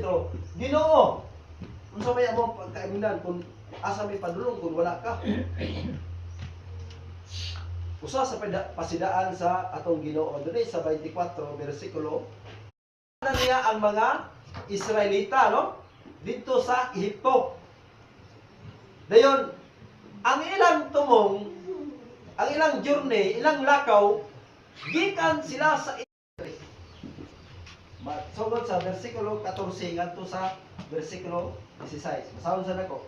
Pedro, Ginoo, unsa may among pagkaiminan kung asa may padulong kung wala ka? Usa sa pasidaan sa atong Ginoo dinhi sa 24 bersikulo na niya ang mga Israelita, no? Dito sa Ehipto. Dayon, ang ilang tumong, ang ilang journey, ilang lakaw, gikan sila sa Egypt. Sugod sa bersikulo 14 ngadto sa bersikulo 16. Masahon sa nako.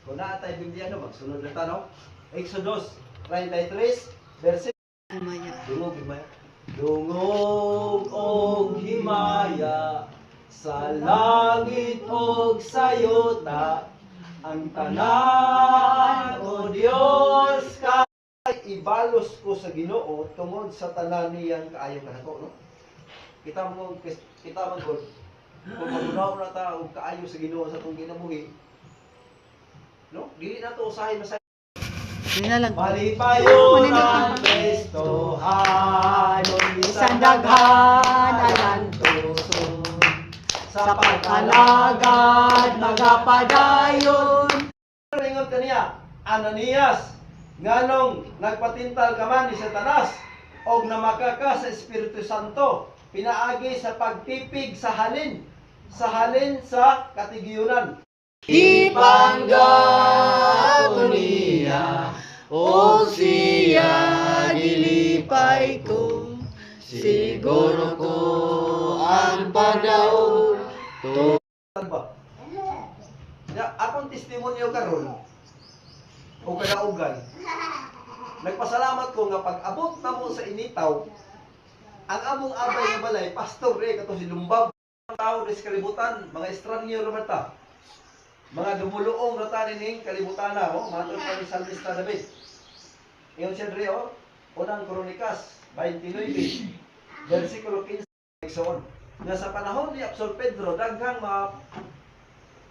Kung naa tay Biblia no, magsunod na ta, no? Exodus 33 bersikulo Dungog himaya. Dungog og himaya sa langit og sayota ang tanan o Dios ka ibalos ko sa Ginoo tungod sa tanan niyang kaayo kanako, no? Kita mo gud kung magunaw na ta og kaayo sa Ginoo sa tong ginabuhi, no? Dili na to usahay masay. Malipayon ang Kristohan, isang daghan alang tuson, sa pag-alagad magapadayon. Ringon kaniya, Ananias, nganong nagpatintal ka man ni Satanas, og namaka ka sa Espiritu Santo, pinaagi sa pagtipig sa halin sa katigiyunan. Ipanggato niya, o siya gilipay ko, siguro ko ang pagdaog. Ba? Ya, akong testimonyo karon o kadaugan. Nagpasalamat ko nga pag abot na mo sa initaw, ang among abay nga balay, pastor kato si Lumbab, tao des kalibutan, mga estranyo naman ta. Mga dumuluong rata ning kalibutan na, matod pa ni Salmista David. Iyon siya dre, unang Kronikas 29, versikulo 15, nga sa panahon ni Apostol Pedro, daghang mga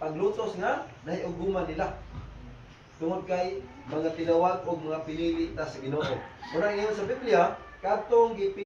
paglutos nga nahiuguman nila. Tungod kay mga tinawag o mga pinili ta sa Ginoo. Muna ngayon sa Biblia, katong